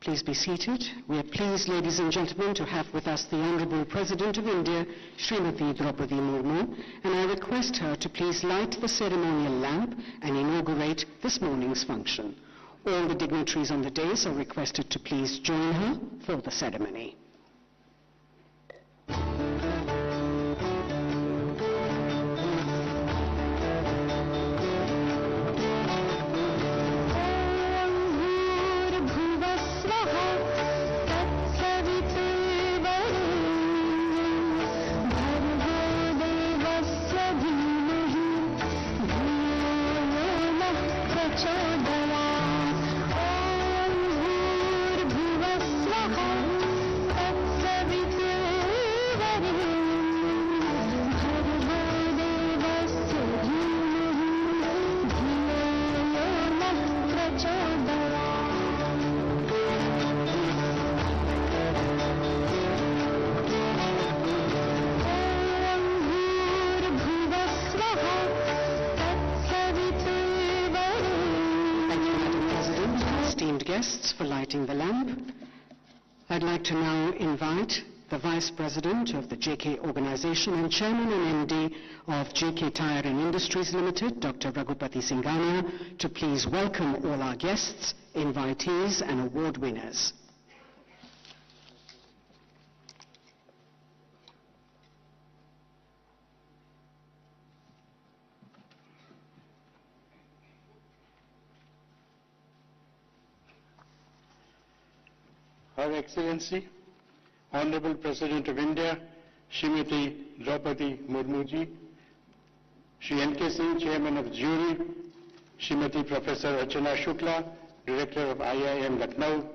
Please be seated. We are pleased, ladies and gentlemen, to have with us the Honourable President of India, Srimati Draupadi Murmu, and I request her to please light the ceremonial lamp and inaugurate this morning's function. All the dignitaries on the dais are requested to please join her for the ceremony. Guests for lighting the lamp. I'd like to now invite the Vice President of the JK Organization and Chairman and MD of JK Tyre and Industries Limited, Dr. Lakshmipat Singhania, to please welcome all our guests, invitees and award winners. Her Excellency, Honorable President of India, Srimati Draupadi Murmu ji, Shri N.K. Singh, Chairman of the Jury, Srimati Professor Archana Shukla, Director of IIM Lucknow,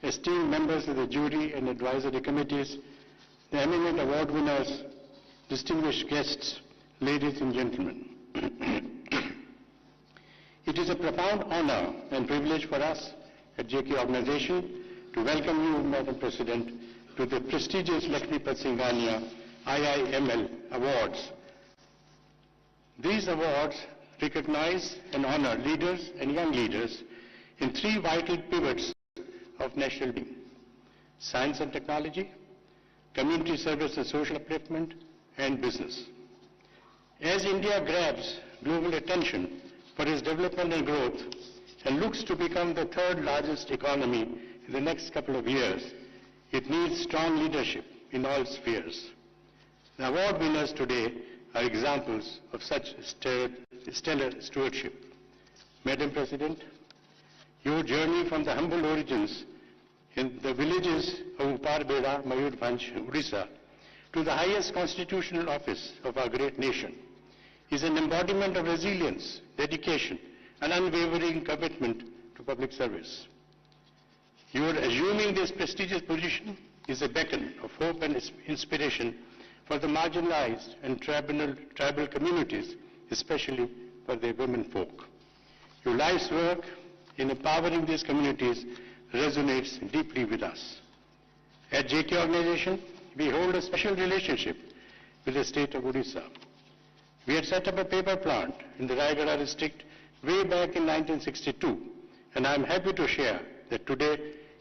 esteemed members of the jury and advisory committees, the eminent award winners, distinguished guests, ladies and gentlemen. It is a profound honor and privilege for us at JK Organization to welcome you, Madam President, to the prestigious Lakshmipat Singhania-IIM Awards. These awards recognize and honor leaders and young leaders in three vital pivots of national being: science and technology, community service and social upliftment, and business. As India grabs global attention for its development and growth and looks to become the third largest economy in the next couple of years, it needs strong leadership in all spheres. The award winners today are examples of such stellar stewardship. Madam President, your journey from the humble origins in the villages of Uparbeda, Mayurbhanj, Odisha, to the highest constitutional office of our great nation is an embodiment of resilience, dedication, and unwavering commitment to public service. Your assuming this prestigious position is a beacon of hope and inspiration for the marginalized and tribal communities, especially for their women folk. Your life's work in empowering these communities resonates deeply with us. At JK Organization, we hold a special relationship with the state of Odisha. We had set up a paper plant in the Raigada district way back in 1962, and I am happy to share that today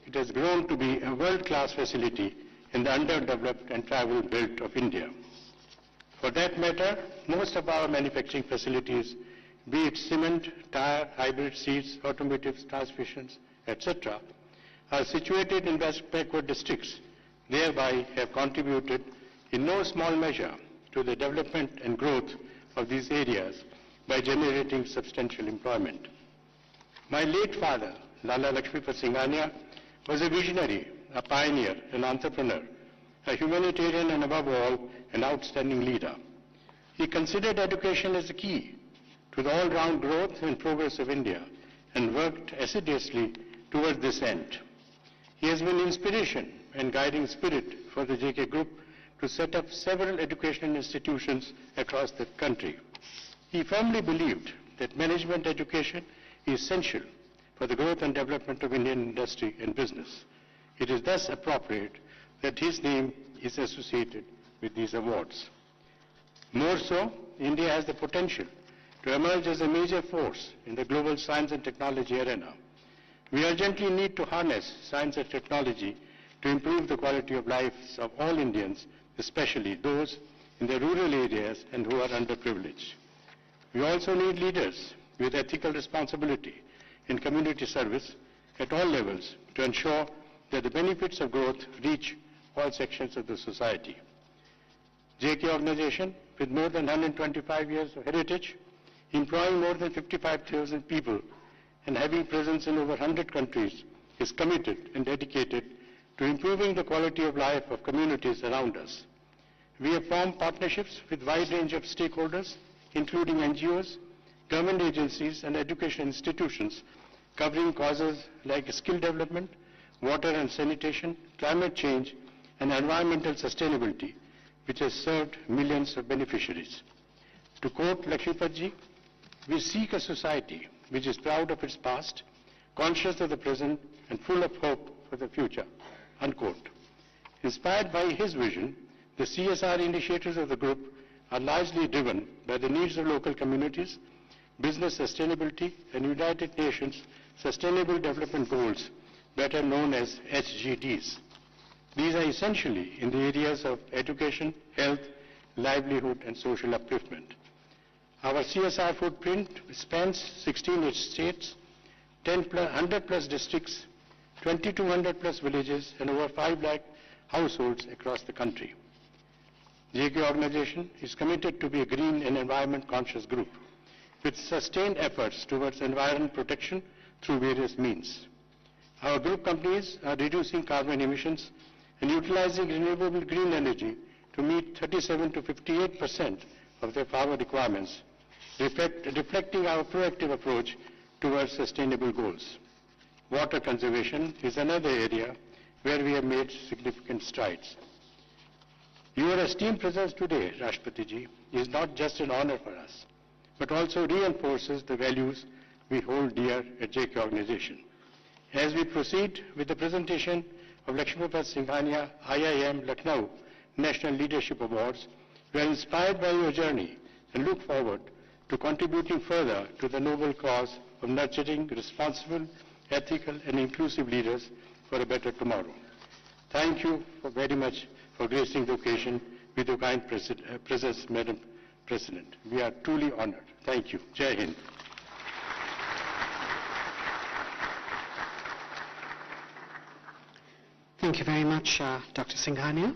it has grown to be a world-class facility in the underdeveloped and tribal belt of India. For that matter, most of our manufacturing facilities, be it cement, tire, hybrid seeds, automotive transmissions, etc., are situated in backward districts, thereby have contributed in no small measure to the development and growth of these areas by generating substantial employment. My late father, Lala Lakshmipat Singhania, was a visionary, a pioneer, an entrepreneur, a humanitarian, and above all, an outstanding leader. He considered education as the key to the all-round growth and progress of India and worked assiduously towards this end. He has been inspiration and guiding spirit for the JK Group to set up several educational institutions across the country. He firmly believed that management education is essential for the growth and development of Indian industry and business. It is thus appropriate that his name is associated with these awards. More so, India has the potential to emerge as a major force in the global science and technology arena. We urgently need to harness science and technology to improve the quality of lives of all Indians, especially those in the rural areas and who are underprivileged. We also need leaders with ethical responsibility in community service at all levels to ensure that the benefits of growth reach all sections of the society. JK organization, with more than 125 years of heritage, employing more than 55,000 people and having presence in over 100 countries, is committed and dedicated to improving the quality of life of communities around us. We have formed partnerships with a wide range of stakeholders, including NGOs, government agencies and education institutions, covering causes like skill development, water and sanitation, climate change and environmental sustainability, which has served millions of beneficiaries. To quote Lakshmipat ji, "We seek a society which is proud of its past, conscious of the present and full of hope for the future," unquote. Inspired by his vision, the CSR initiatives of the group are largely driven by the needs of local communities, business sustainability and United Nations Sustainable Development Goals, better known as SDGs. These are essentially in the areas of education, health, livelihood and social upliftment. Our CSR footprint spans 16 states, 100 plus districts, 2,200 plus villages and over 5 lakh households across the country. JK organization is committed to be a green and environment conscious group with sustained efforts towards environment protection through various means. Our group companies are reducing carbon emissions and utilizing renewable green energy to meet 37 to 58% of their power requirements, reflecting our proactive approach towards sustainable goals. Water conservation is another area where we have made significant strides. Your esteemed presence today, Rashtrapati ji, is not just an honor for us, but also reinforces the values we hold dear at JK organization. As we proceed with the presentation of Lakshmipat Singhania-IIM Lucknow National Leadership Awards, we are inspired by your journey and look forward to contributing further to the noble cause of nurturing responsible, ethical and inclusive leaders for a better tomorrow. Thank you very much for gracing the occasion with your kind presence, Madam President. We are truly honored. Thank you. Jai Hind. Thank you very much, Dr. Singhania.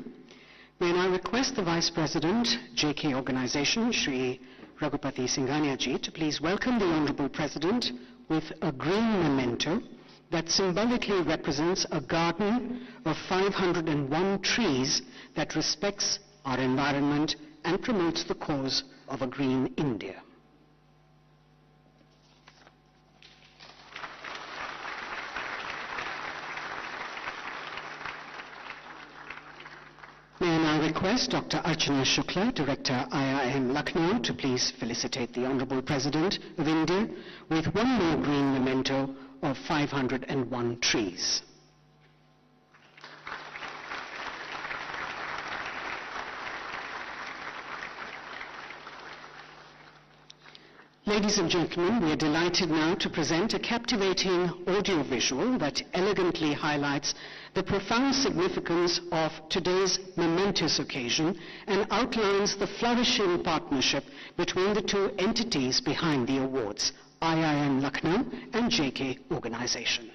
May I request the Vice President, JK Organization, Shri Raghupati Singhania ji, to please welcome the Honorable President with a green memento that symbolically represents a garden of 501 trees that respects our environment and promotes the cause of a green India. May I now request Dr. Archana Shukla, Director, IIM Lucknow, to please felicitate the Honorable President of India with one more green memento of 501 trees. Ladies and gentlemen, we are delighted now to present a captivating audiovisual that elegantly highlights the profound significance of today's momentous occasion and outlines the flourishing partnership between the two entities behind the awards, IIM Lucknow and JK Organization.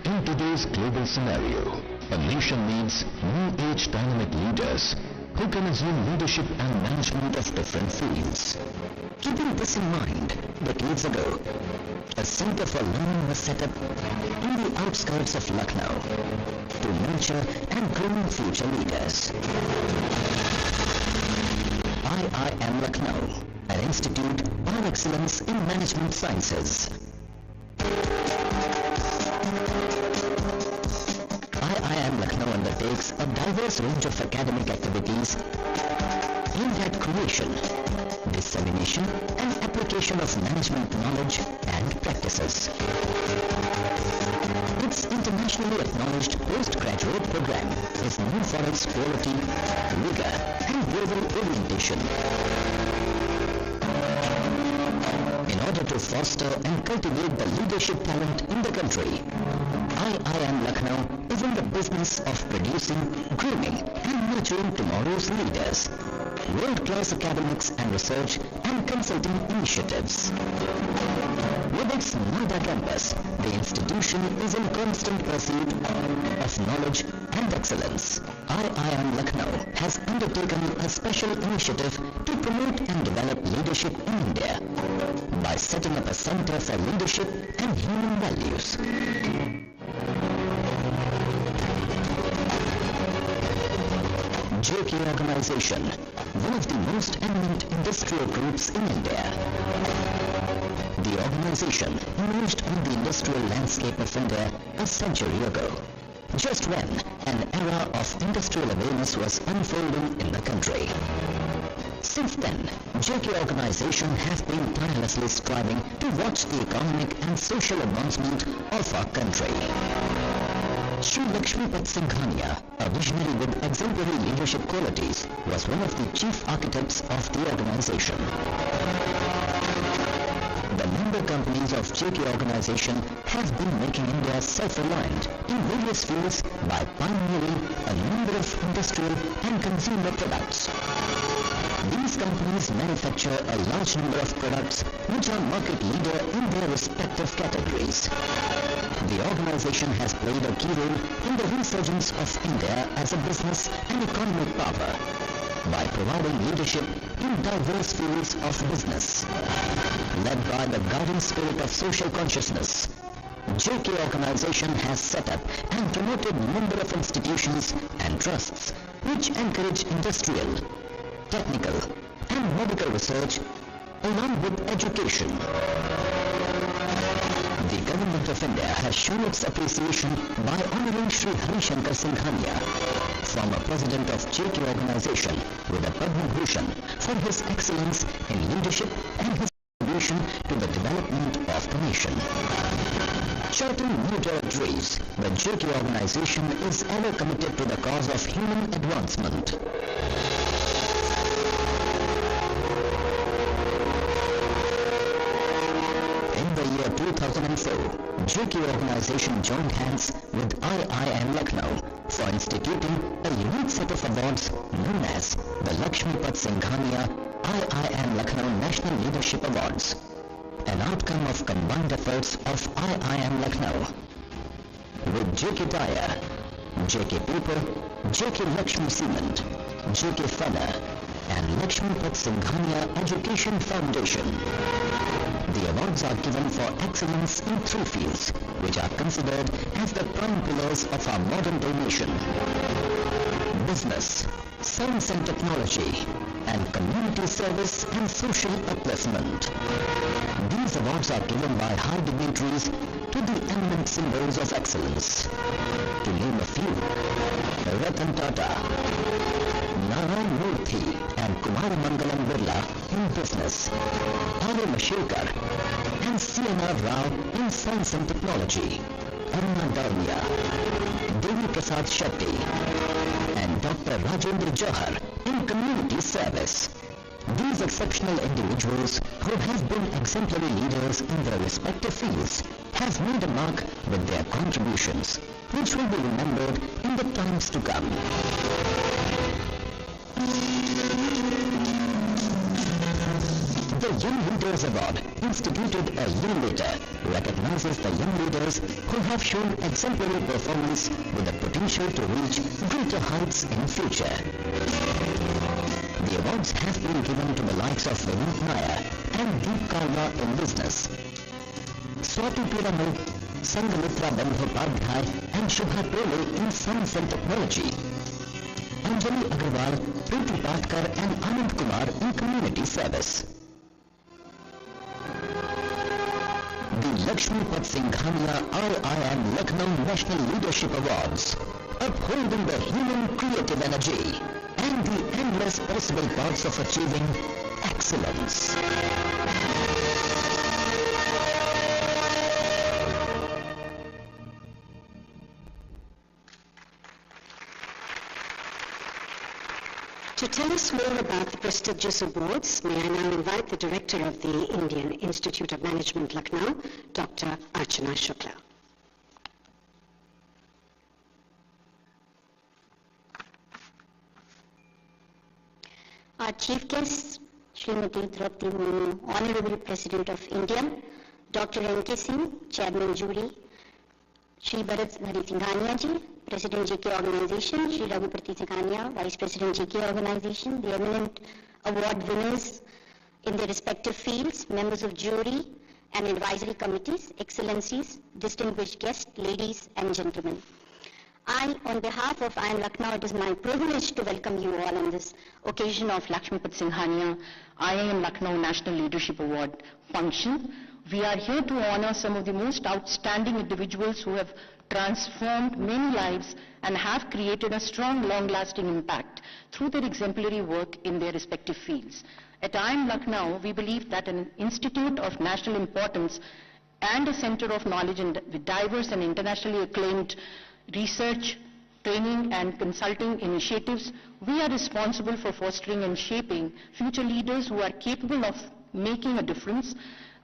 In today's global scenario, a nation needs new age dynamic leaders who can assume leadership and management of different fields. Keeping this in mind, decades ago, a center for learning was set up in the outskirts of Lucknow to nurture and groom future leaders. IIM Lucknow, an institute of excellence in management sciences. IIM Lucknow undertakes a diverse range of academic activities aimed at creation, dissemination and application of management knowledge and practices. Its internationally acknowledged postgraduate program is known for its quality, rigor and global orientation. In order to foster and cultivate the leadership talent in the country, IIM Lucknow is in the business of producing, grooming and nurturing tomorrow's leaders, world-class academics and research and consulting initiatives. With its Noida campus, the institution is in constant pursuit of knowledge and excellence. IIM Lucknow has undertaken a special initiative to promote and develop leadership in India by setting up a Center for Leadership and Human Values. JK Organization, one of the most eminent industrial groups in India. The organization emerged on the industrial landscape of India a century ago, just when an era of industrial awareness was unfolding in the country. Since then, JK Organization has been tirelessly striving to watch the economic and social advancement of our country. Shri Lakshmipat Singhania, a visionary with exemplary leadership qualities, was one of the chief architects of the organization. The member companies of JK Organization have been making India self-reliant in various fields by pioneering a number of industrial and consumer products. These companies manufacture a large number of products which are market leader in their respective categories. The organization has played a key role in the resurgence of India as a business and economic power by providing leadership in diverse fields of business. Led by the guiding spirit of social consciousness, JK Organization has set up and promoted a number of institutions and trusts which encourage industrial, technical and medical research along with education. The Government of India has shown its appreciation by honouring Shri Harishankar Singhania, former President of JK Organization, with a Padma Bhushan for his excellence in leadership and his contribution to the development of the nation. Charting new territories, the JK Organization is ever committed to the cause of human advancement. In the year 2004, JK Organization joined hands with IIM Lucknow for instituting a unique set of awards known as the Lakshmipat Singhania-IIM Lucknow National Leadership Awards, an outcome of combined efforts of IIM Lucknow with JK Tyre, JK Paper, JK Lakshmi Cement, JK Feather and Lakshmipat Singhania Education Foundation. The awards are given for excellence in three fields, which are considered as the prime pillars of our modern-day nation: business, science and technology, and community service and social upliftment. These awards are given by high dignitaries to the eminent symbols of excellence. To name a few: Ratan Tata, Narayan Murthy and Kumar Mangalam Birla in business, R.A. Mashirkar and C.N.R. Rao in science and technology, Aruna Dalmia, Devi Prasad Shetty and Dr. Rajendra Johar in community service. These exceptional individuals, who have been exemplary leaders in their respective fields, have made a mark with their contributions, which will be remembered in the times to come. The Young Leaders Award, instituted a year later, recognizes the young leaders who have shown exemplary performance with the potential to reach greater heights in future. The awards have been given to the likes of Vinod Nair and Deep Karma in business, Swati Piramal, Sangamitra Bandhopadhyay and Shubha Pole in science and technology, and Anjali Agarwal, Preeti Patkar and Anand Kumar in community service. The Lakshmipat Singhania-IIM Lucknow National Leadership Awards, upholding the human creative energy and the endless possible paths of achieving excellence. To tell us more about the prestigious awards, may I now invite the Director of the Indian Institute of Management, Lucknow, Dr. Archana Shukla. Our Chief Guest, Srimati Draupadi Murmu, Honorable President of India, Dr. N.K. Singh, Chairman Jury, Shri Bharat Singhania ji, President JK Organization, Shri Raghupati Singhania, Vice President JK Organization, the eminent award winners in their respective fields, members of jury and advisory committees, excellencies, distinguished guests, ladies and gentlemen. On behalf of IIM Lucknow, it is my privilege to welcome you all on this occasion of Lakshmipat Singhania-IIM Lucknow National Leadership Award function. We are here to honor some of the most outstanding individuals who have transformed many lives and have created a strong, long-lasting impact through their exemplary work in their respective fields. At IIM Lucknow, we believe that an institute of national importance and a center of knowledge with diverse and internationally acclaimed research, training and consulting initiatives, we are responsible for fostering and shaping future leaders who are capable of making a difference.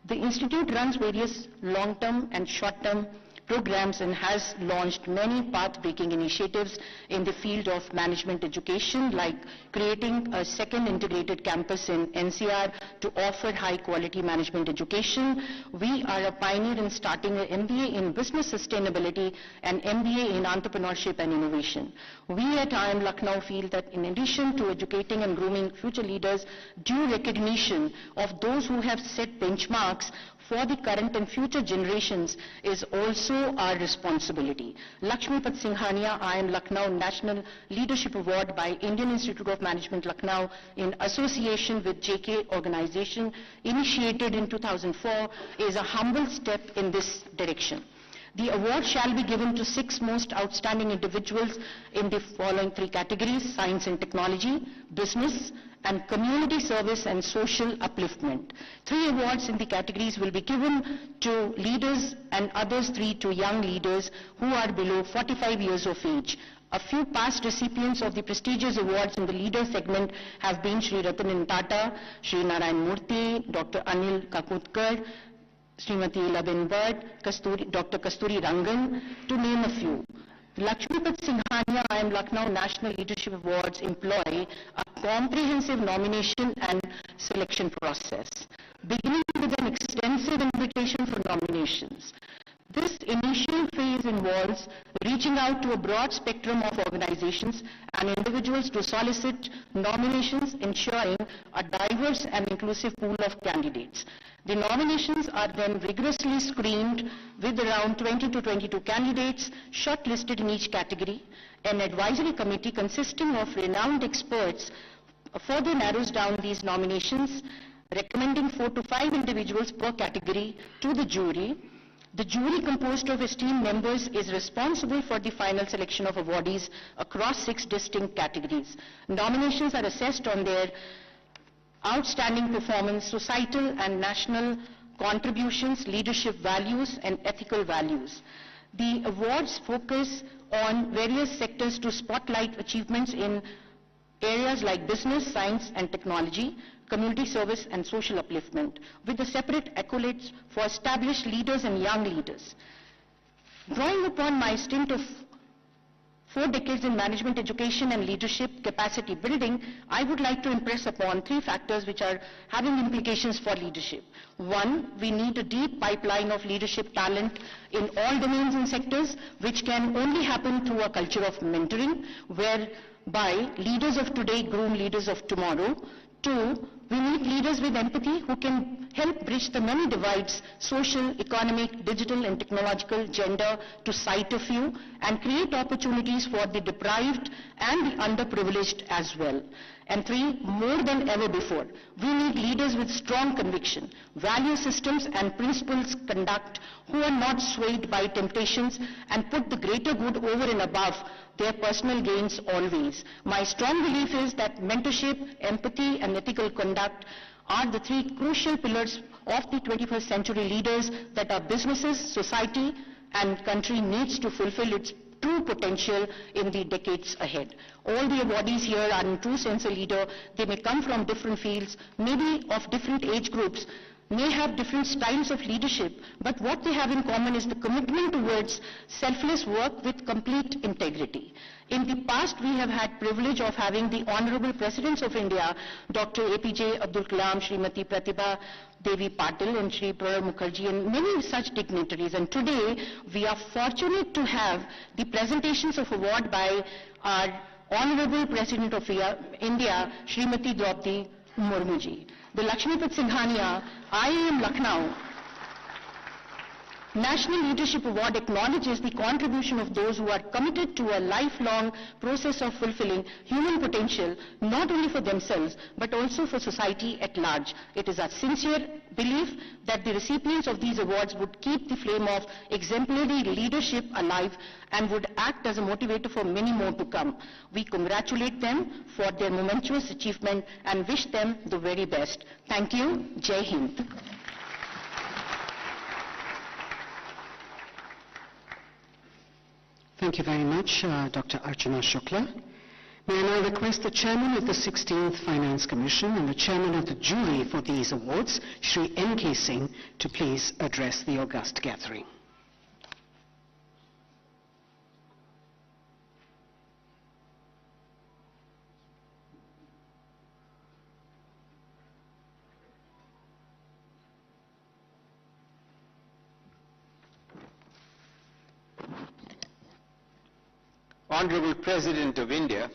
The Institute runs various long-term and short-term programs and has launched many path-breaking initiatives in the field of management education, like creating a second integrated campus in NCR to offer high-quality management education. We are a pioneer in starting an MBA in business sustainability and MBA in entrepreneurship and innovation. We at IIM Lucknow feel that in addition to educating and grooming future leaders, due recognition of those who have set benchmarks for the current and future generations is also our responsibility. Lakshmipat Singhania-IIM Lucknow National Leadership Award by Indian Institute of Management Lucknow in association with JK Organization, initiated in 2004, is a humble step in this direction. The award shall be given to 6 most outstanding individuals in the following 3 categories: science and technology, business, and community service and social upliftment. 3 awards in the categories will be given to leaders and others 3 to young leaders who are below 45 years of age. A few past recipients of the prestigious awards in the leader segment have been Shri Ratan Tata, Shri Narayan Murthy, Dr. Anil Kakutkar, Srimati Labin Bhatt, Dr. Kasturi Rangan, to name a few. Lakshmipat Singhania-IIM Lucknow National Leadership Awards employ a comprehensive nomination and selection process, beginning with an extensive invitation for nominations. This initial phase involves reaching out to a broad spectrum of organizations and individuals to solicit nominations, ensuring a diverse and inclusive pool of candidates. The nominations are then rigorously screened with around 20 to 22 candidates shortlisted in each category. An advisory committee consisting of renowned experts further narrows down these nominations, recommending 4 to 5 individuals per category to the jury. The jury, composed of esteemed members, is responsible for the final selection of awardees across 6 distinct categories. Nominations are assessed on their outstanding performance, societal and national contributions, leadership values, and ethical values. The awards focus on various sectors to spotlight achievements in areas like business, science and technology, community service and social upliftment, with the separate accolades for established leaders and young leaders. Drawing upon my stint of 4 decades in management education and leadership capacity building, I would like to impress upon 3 factors which are having implications for leadership. 1, we need a deep pipeline of leadership talent in all domains and sectors, which can only happen through a culture of mentoring, whereby leaders of today groom leaders of tomorrow. 2, We need leaders with empathy who can help bridge the many divides, social, economic, digital and technological, gender, to cite a few, and create opportunities for the deprived and the underprivileged as well. And 3, more than ever before, we need leaders with strong conviction, value systems and principles conduct who are not swayed by temptations and put the greater good over and above their personal gains always. My strong belief is that mentorship, empathy and ethical conduct are the 3 crucial pillars of the 21st century leaders that our businesses, society and country needs to fulfill its true potential in the decades ahead. All the awardees here are in true sense a leader. They may come from different fields, maybe of different age groups, may have different styles of leadership, but what they have in common is the commitment towards selfless work with complete integrity. In the past, we have had privilege of having the Honorable Presidents of India, Dr. APJ Abdul Kalam, Srimati Pratibha Devi Patil and Shri Pranab Mukherjee and many such dignitaries. And today, we are fortunate to have the presentations of award by our Honorable President of India, Srimati Draupadi Murmu ji. The Lakshmipat Singhania-IIM Lucknow National Leadership Award acknowledges the contribution of those who are committed to a lifelong process of fulfilling human potential, not only for themselves, but also for society at large. It is our sincere belief that the recipients of these awards would keep the flame of exemplary leadership alive and would act as a motivator for many more to come. We congratulate them for their momentous achievement and wish them the very best. Thank you. Jai Hind. Thank you very much, Dr. Archana Shukla. May I now request the Chairman of the 16th Finance Commission and the Chairman of the jury for these awards, Shri N.K. Singh, to please address the august gathering. Honorable President of India,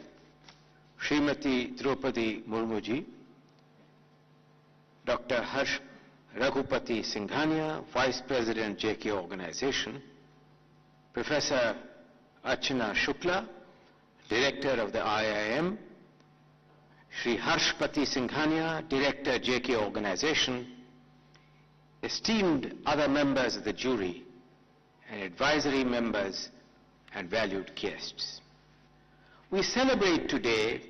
Srimati Draupadi Murmu ji, Dr. Raghupati Singhania, Vice President JK Organization, Professor Archana Shukla, Director of the IIM, Shri Harshpati Singhania, Director JK Organization, esteemed other members of the jury and advisory members and valued guests. We celebrate today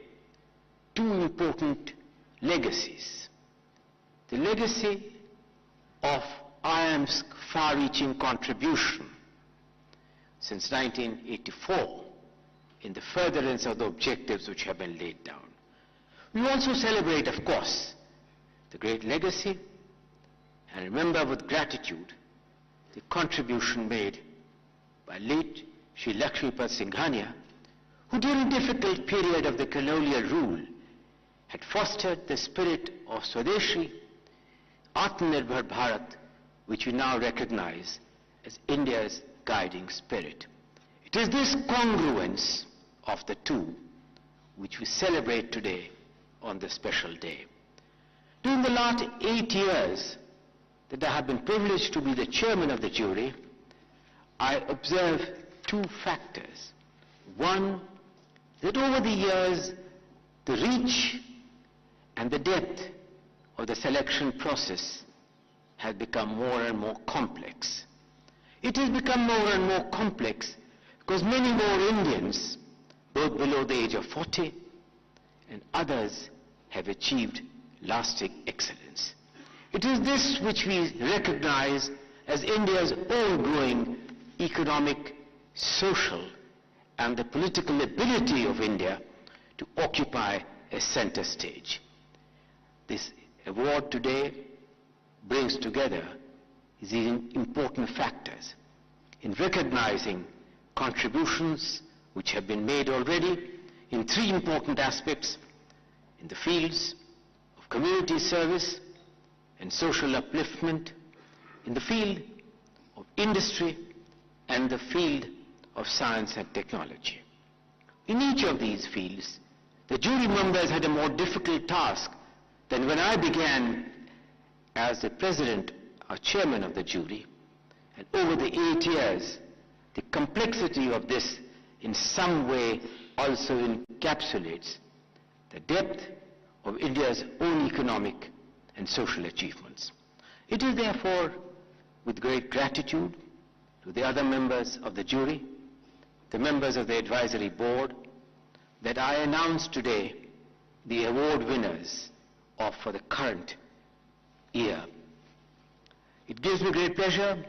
2 important legacies. The legacy of IIM's far-reaching contribution since 1984 in the furtherance of the objectives which have been laid down. We also celebrate, of course, the great legacy and remember with gratitude the contribution made by late Shri Lakshmipat Singhania, who during a difficult period of the colonial rule had fostered the spirit of Swadeshi, Atmanirbhar Bharat, which we now recognize as India's guiding spirit. It is this congruence of the two which we celebrate today on this special day. During the last 8 years that I have been privileged to be the chairman of the jury, I observe 2 factors. One, that over the years, the reach and the depth of the selection process has become more and more complex. It has become more and more complex because many more Indians, both below the age of 40 and others, have achieved lasting excellence. It is this which we recognize as India's own growing economic, social, and the political ability of India to occupy a center stage. This award today brings together these important factors in recognizing contributions which have been made already in 3 important aspects: in the fields of community service and social upliftment, in the field of industry, and the field of science and technology. In each of these fields, the jury members had a more difficult task than when I began as the president or chairman of the jury, and over the 8 years, the complexity of this in some way also encapsulates the depth of India's own economic and social achievements. It is therefore with great gratitude to the other members of the jury, the members of the advisory board, that I announce today the award winners for the current year. It gives me great pleasure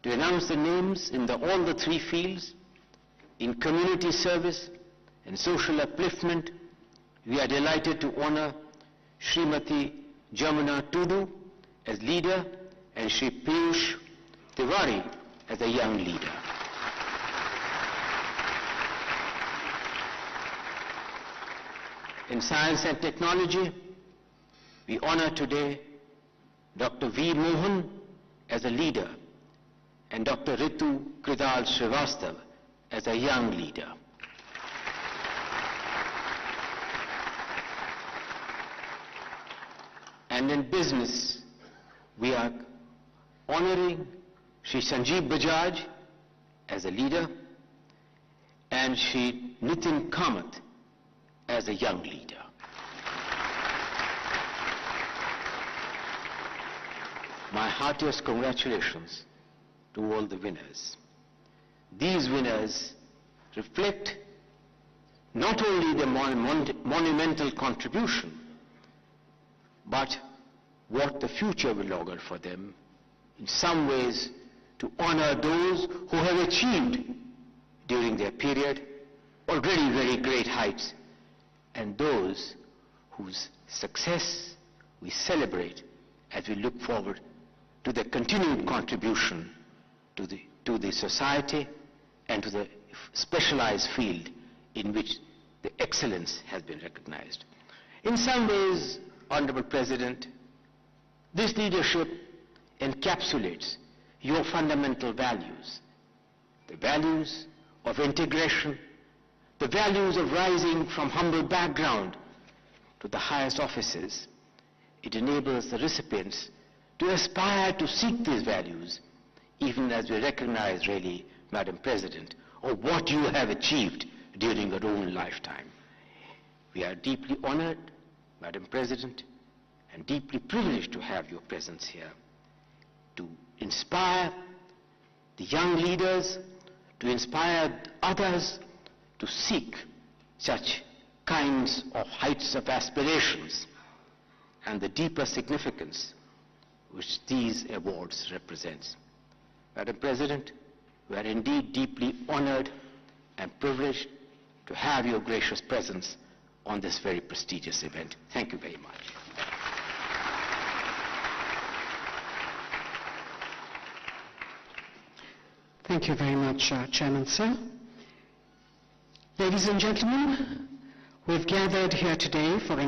to announce the names in all the three fields. In community service and social upliftment, we are delighted to honor Srimati Jamuna Tudu as leader and Shri Piyush Tiwari as a young leader. In science and technology, we honor today Dr. V. Mohan as a leader and Dr. Ritu Kridal Srivastav as a young leader. And in business, we are honoring Shri Sanjeev Bajaj as a leader and Shri Nitin Kamath as a young leader. My heartiest congratulations to all the winners. These winners reflect not only the monumental contribution, but what the future will augur for them, in some ways to honor those who have achieved during their period already very great heights, and those whose success we celebrate as we look forward to the continued contribution to the society and to the specialized field in which the excellence has been recognized. In some ways, Honorable President, this leadership encapsulates your fundamental values, the values of integration, the values of rising from humble background to the highest offices. It enables the recipients to aspire to seek these values, even as we recognize really, Madam President, of what you have achieved during your own lifetime. We are deeply honored, Madam President, and deeply privileged to have your presence here, to inspire the young leaders, to inspire others to seek such kinds of heights of aspirations and the deeper significance which these awards represent. Madam President, we are indeed deeply honored and privileged to have your gracious presence on this very prestigious event. Thank you very much. Thank you very much, Chairman, sir. Ladies and gentlemen, we've gathered here today for an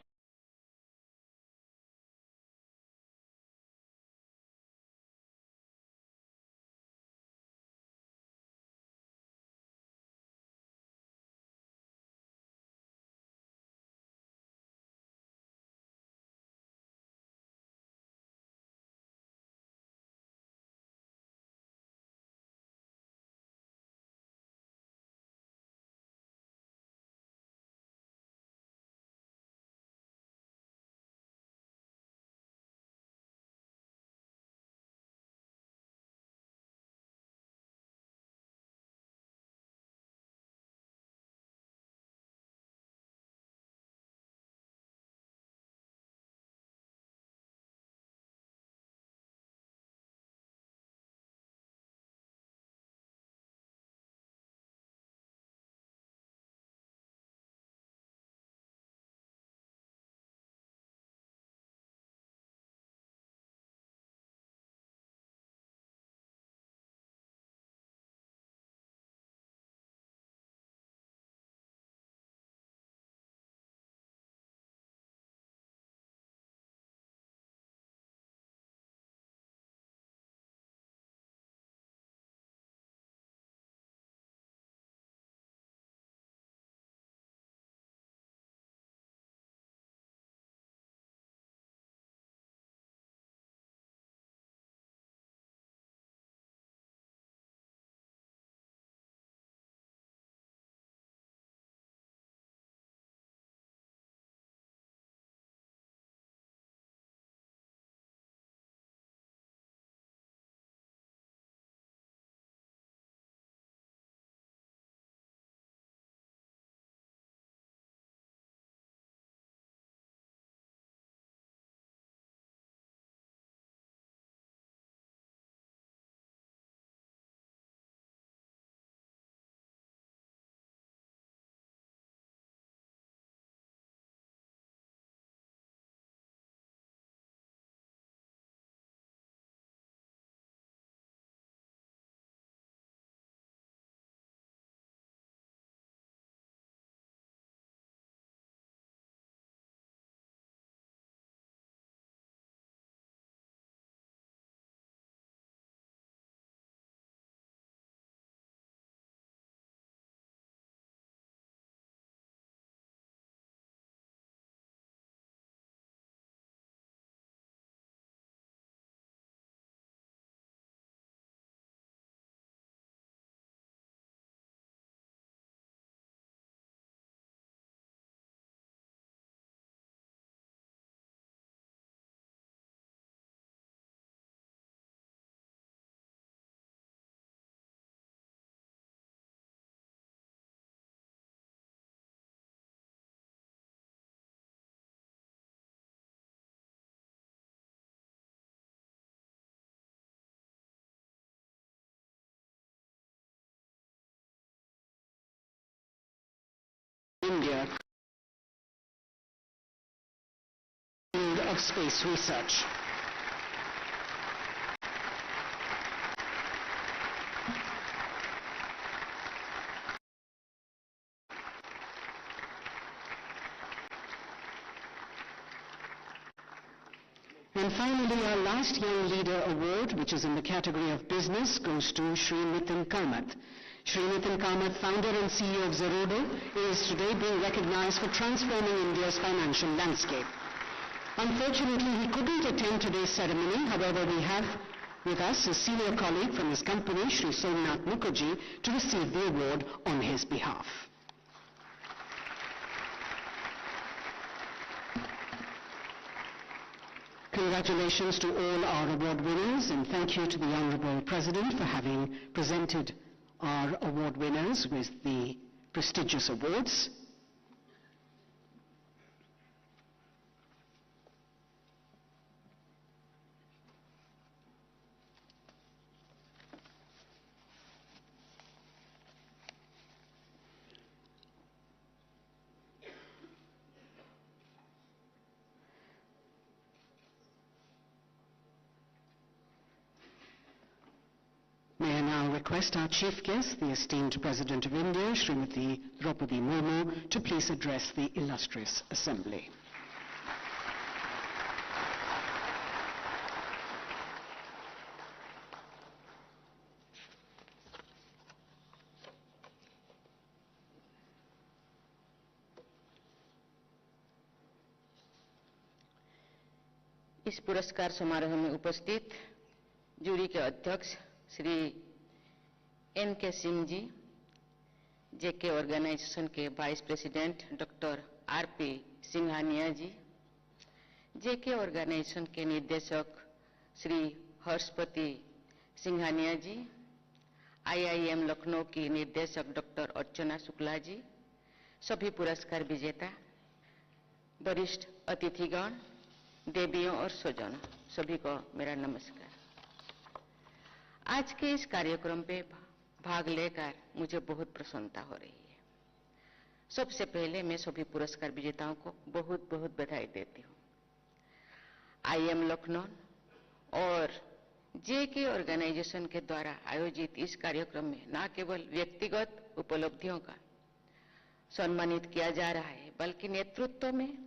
India of space research. And finally, our last Young Leader Award, which is in the category of business, goes to Shri Nitin Kamath. Shri Nitin Kamath, founder and CEO of Zerodha, is today being recognized for transforming India's financial landscape. Unfortunately, he couldn't attend today's ceremony. However, we have with us a senior colleague from his company, Shri Somnath Mukherjee, to receive the award on his behalf. Congratulations to all our award winners, and thank you to the Honorable President for having presented our award winners with the prestigious awards. May I now request our chief guest, the esteemed President of India, Srimati Draupadi Murmu, to please address the illustrious assembly. इस पुरस्कार समारोह में उपस्थित jury के अध्यक्ष Shri N K. Singh ji, JK organisation के vice president doctor R P. Singhania ji, JK organisation के निर्देशक श्री हर्षपति सिंघानिया जी, आईआईएम लखनऊ की निर्देशक डॉक्टर अर्चना शुक्ला जी, सभी पुरस्कार विजेता, वरिष्ठ अतिथिगण, देवियों और स्वजनों, सभी को मेरा नमस्कार। आज के इस कार्यक्रम पे भाग लेकर मुझे बहुत प्रसन्नता हो रही है। सबसे पहले मैं सभी पुरस्कार विजेताओं को बहुत बहुत बधाई देती हूँ। आईएम लखनऊ और जेके ऑर्गेनाइजेशन के द्वारा आयोजित इस कार्यक्रम में न केवल व्यक्तिगत उपलब्धियों का सम्मानित किया जा रहा है, बल्कि नेतृत्व में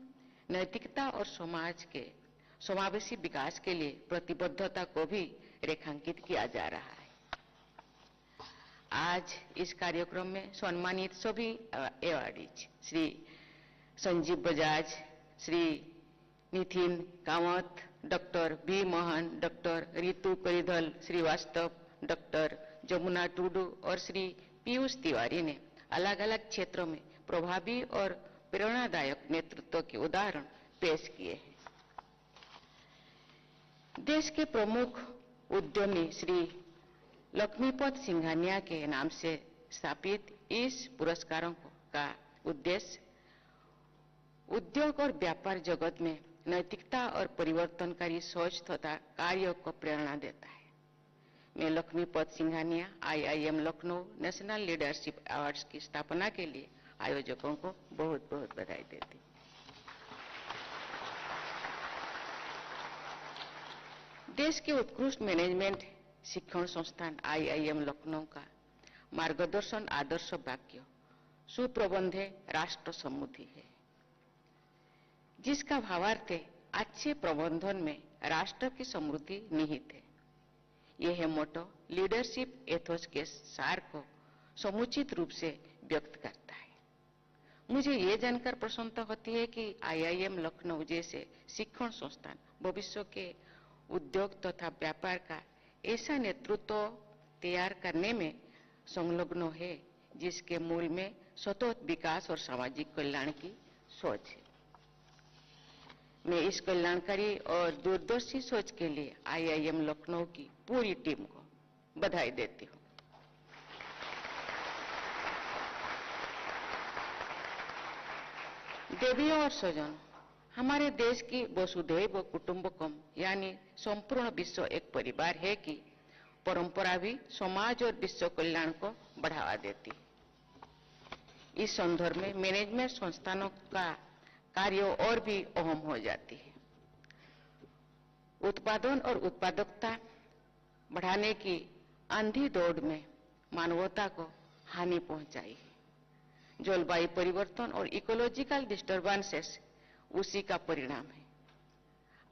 नैतिकता और समाज के समावेशी विकास के लिए प्रतिबद्धता को भी रेखांकित किया जा रहा है। आज इस कार्यक्रम में सम्मानित सभी awardees Shri Sanjeev Bajaj, Shri Nitin Kamath, doctor B Mohan, doctor Ritu Karidhal Srivastava, doctor Jamuna Tudu और श्री पीयूष तिवारी ने अलग अलग क्षेत्रों में प्रभावी और प्रेरणादायक नेतृत्व के उदाहरण पेश किए हैं। देश के प्रमुख उद्यमी श्री लक्ष्मीपत सिंघानिया के नाम से स्थापित इस पुरस्कारों का उद्देश्य उद्योग और व्यापार जगत में नैतिकता और परिवर्तनकारी सोच तथा कार्यों को प्रेरणा देता है। मैं Lakshmipat Singhania IIM Lucknow national leadership awards की स्थापना के लिए आयोजकों को बहुत बहुत बधाई देती हूँ। देश के उत्कृष्ट मैनेजमेंट शिक्षण संस्थान आईआईएम लखनऊ का मार्गदर्शन आदर्श वाक्य सुप्रबंधे राष्ट्र समृद्धि है, जिसका भावार्थ है अच्छे प्रबंधन में राष्ट्र की समृद्धि निहित है। यह मोटो लीडरशिप एथोस के सार को समुचित रूप से व्यक्त करता है। मुझे ये जानकर प्रसन्नता होती है कि आईआईएम लखनऊ जैसे शिक्षण संस्थान भविष्य के उद्योग तथा व्यापार का ऐसा नेतृत्व तैयार करने में संलग्न है, जिसके मूल में सतत विकास और सामाजिक कल्याण की सोच है। मैं इस कल्याणकारी और दूरदर्शी सोच के लिए आईआईएम लखनऊ की पूरी टीम को बधाई देती हूँ। देवियों और स्वजनों, हमारे देश की वसुधैव कुटुंबकम यानी संपूर्ण विश्व एक परिवार है कि परंपरा भी समाज और विश्व कल्याण को बढ़ावा देती है। इस संदर्भ में मैनेजमेंट संस्थानों का कार्य और भी अहम हो जाती है। उत्पादन और उत्पादकता बढ़ाने की अंधी दौड़ में मानवता को हानि पहुंचाई है। जलवायु परिवर्तन और इकोलॉजिकल डिस्टर्बेंसेस उसी का परिणाम है।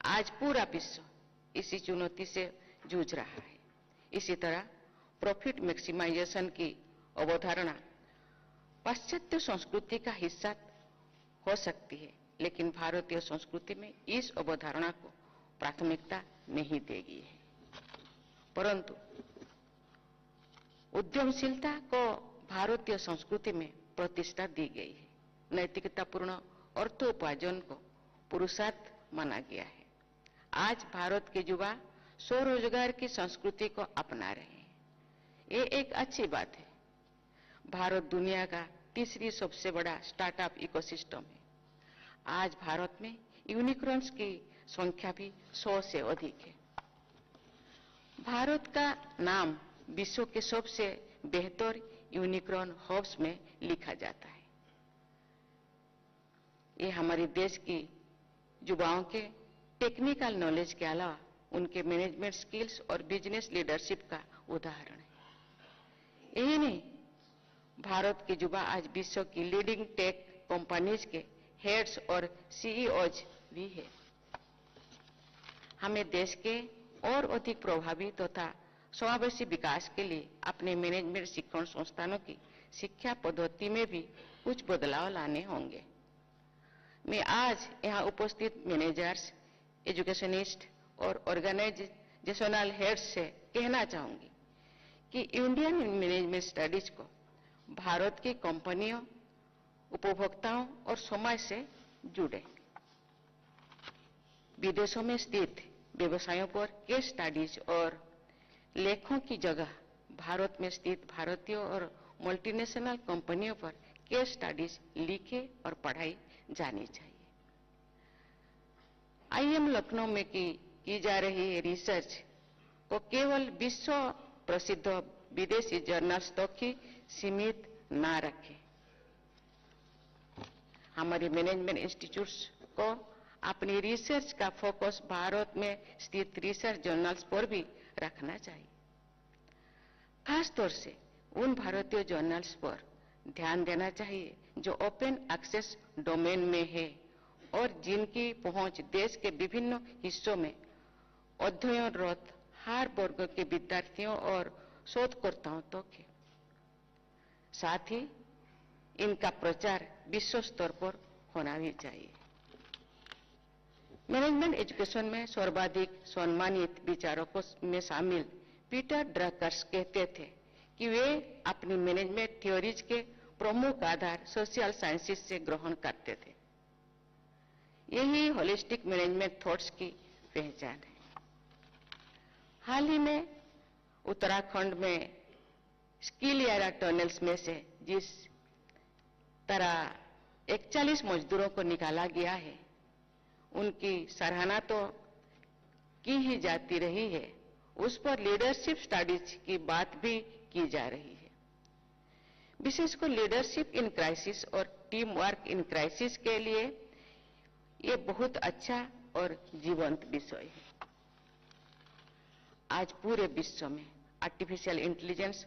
आज पूरा विश्व इसी चुनौती से जूझ रहा है। इसी तरह प्रॉफिट मैक्सिमाइजेशन की अवधारणा पाश्चात्य संस्कृति का हिस्सा हो सकती है, लेकिन भारतीय संस्कृति में इस अवधारणा को प्राथमिकता नहीं देगी है। परंतु उद्यमशीलता को भारतीय संस्कृति में प्रतिष्ठा दी गई है। नैतिकतापूर्ण अर्थोपार्जन को पुरुषार्थ माना गया है। आज भारत के युवा स्वरोजगार की संस्कृति को अपना रहे हैं। ये एक अच्छी बात है। भारत दुनिया का तीसरी सबसे बड़ा स्टार्टअप इकोसिस्टम है। आज भारत में यूनिकॉर्न्स की संख्या भी 100 से अधिक है। भारत का नाम विश्व के सबसे बेहतर यूनिकॉर्न हब्स में लिखा जाता है। ये हमारे देश की युवाओं के टेक्निकल नॉलेज के अलावा उनके मैनेजमेंट स्किल्स और बिजनेस लीडरशिप का उदाहरण है। यही नहीं, भारत के युवा आज विश्व की लीडिंग टेक कंपनीज के हेड्स और सीईओज भी है। हमें देश के और अधिक प्रभावी तथा समावेशी विकास के लिए अपने मैनेजमेंट शिक्षण संस्थानों की शिक्षा पद्धति में भी कुछ बदलाव लाने होंगे। मैं आज यहाँ उपस्थित मैनेजर्स, एजुकेशनिस्ट और ऑर्गेनाइजेशनल हेड्स से कहना चाहूंगी कि इंडियन मैनेजमेंट स्टडीज को भारत की कंपनियों, उपभोक्ताओं और समाज से जुड़े। विदेशों में स्थित व्यवसायों पर केस स्टडीज और लेखों की जगह भारत में स्थित भारतीय और मल्टीनेशनल कंपनियों पर केस स्टडीज लिखे और पढ़ाई जानी चाहिए। आईआईएम लखनऊ में की जा रही रिसर्च को केवल विश्व प्रसिद्ध विदेशी जर्नल्स तक ही सीमित ना रखें। हमारे मैनेजमेंट इंस्टीट्यूट्स को अपनी रिसर्च का फोकस भारत में स्थित रिसर्च जर्नल्स पर भी रखना चाहिए। खास तौर से उन भारतीय जर्नल्स पर ध्यान देना चाहिए जो ओपन एक्सेस डोमेन में है और जिनकी पहुंच देश के विभिन्न हिस्सों में अध्ययनरत हर वर्ग के विद्यार्थियों और शोधकर्ताओं तक है। साथ ही इनका प्रचार विश्व स्तर पर होना भी चाहिए। मैनेजमेंट एजुकेशन में सर्वाधिक सम्मानित विचारकों में शामिल पीटर ड्रकर्स कहते थे कि वे अपनी मैनेजमेंट थ्योरीज के प्रमुख आधार सोशल साइंसेस से ग्रहण करते थे। यही होलिस्टिक मैनेजमेंट थॉट्स की पहचान है। हाल ही में उत्तराखंड में स्किल यारा टनल्स में से जिस तरह 41 मजदूरों को निकाला गया है, उनकी सराहना तो की ही जाती रही है, उस पर लीडरशिप स्टडीज की बात भी की जा रही है। विशेषकर लीडरशिप इन क्राइसिस और टीम वर्क इन क्राइसिस के लिए ये बहुत अच्छा और जीवंत विषय है। आज पूरे विश्व में artificial intelligence,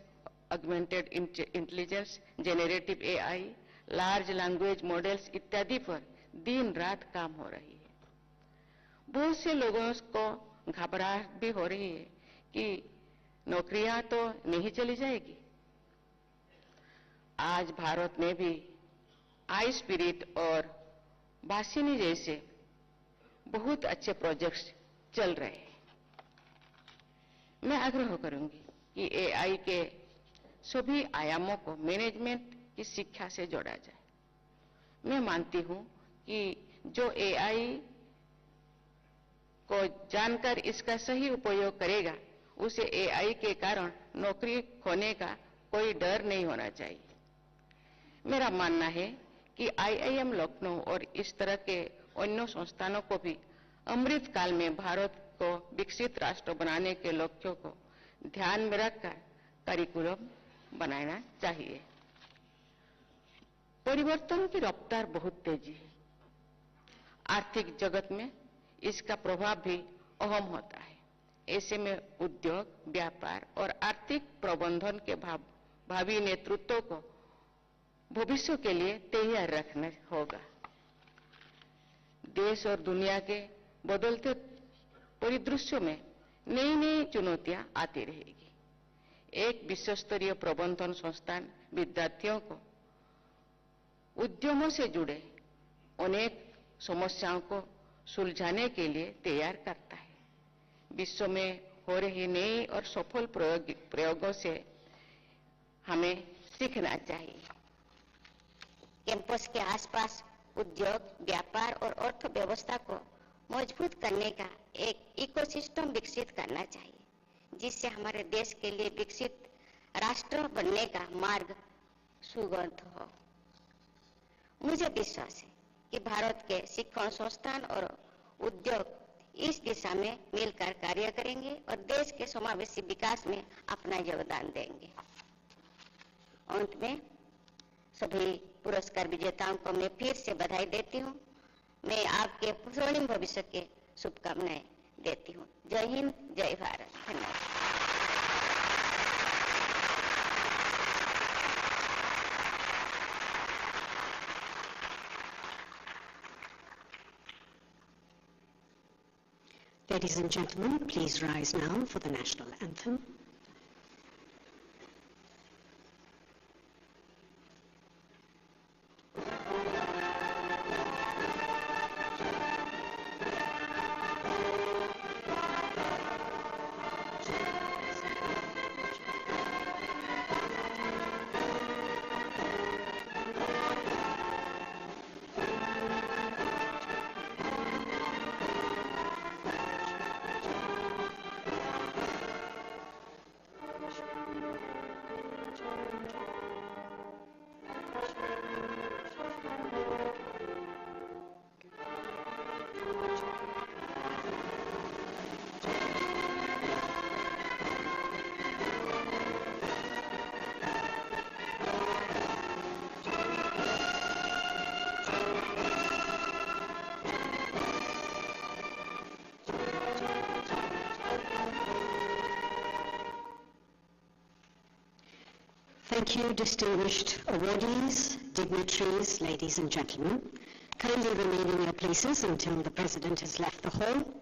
augmented intelligence, generative AI, large language models इत्यादि पर दिन रात काम हो रही है। बहुत से लोगों को घबराहट भी हो रही है कि नौकरियां तो नहीं चली जाएगी। आज भारत में भी आई स्पिरिट और भाषिनी जैसे बहुत अच्छे प्रोजेक्ट्स चल रहे हैं। मैं आग्रह करूंगी कि एआई के सभी आयामों को मैनेजमेंट की शिक्षा से जोड़ा जाए। मैं मानती हूं कि जो एआई को जानकर इसका सही उपयोग करेगा, उसे एआई के कारण नौकरी खोने का कोई डर नहीं होना चाहिए। मेरा मानना है कि आईआईएम लखनऊ और इस तरह के अन्य संस्थानों को भी अमृत काल में भारत को विकसित राष्ट्र बनाने के लक्ष्यों को ध्यान में रखकर करिकुलम बनाना चाहिए। परिवर्तन की रफ्तार बहुत तेजी है। आर्थिक जगत में इसका प्रभाव भी अहम होता है। ऐसे में उद्योग, व्यापार और आर्थिक प्रबंधन के भावी नेतृत्व को भविष्य के लिए तैयार रखना होगा। देश और दुनिया के बदलते परिदृश्यों में नई नई चुनौतियां आती रहेगी। एक विश्व स्तरीय प्रबंधन संस्थान विद्यार्थियों को उद्यमों से जुड़े अनेक समस्याओं को सुलझाने के लिए तैयार करता है। विश्व में हो रही नई और सफल प्रयोगों से हमें सीखना चाहिए। कैंपस के आसपास उद्योग, व्यापार और अर्थव्यवस्था को मजबूत करने का एक इकोसिस्टम विकसित करना चाहिए, जिससे हमारे देश के लिए विकसित राष्ट्र बनने का मार्ग सुगम हो। मुझे विश्वास है कि भारत के शिक्षण संस्थान और उद्योग इस दिशा में मिलकर कार्य करेंगे और देश के समावेशी विकास में अपना योगदान देंगे। अंत में सभी पुरस्कार विजेताओं को मैं फिर से बधाई देती हूँ। मैं आपके स्वर्णिम भविष्य के शुभकामनाएं देती हूँ। जय हिंद, जय भारत। धन्यवाद। Ladies and gentlemen, please rise now for the national anthem. Thank you, distinguished awardees, dignitaries, ladies and gentlemen. Kindly remain in your places until the President has left the hall.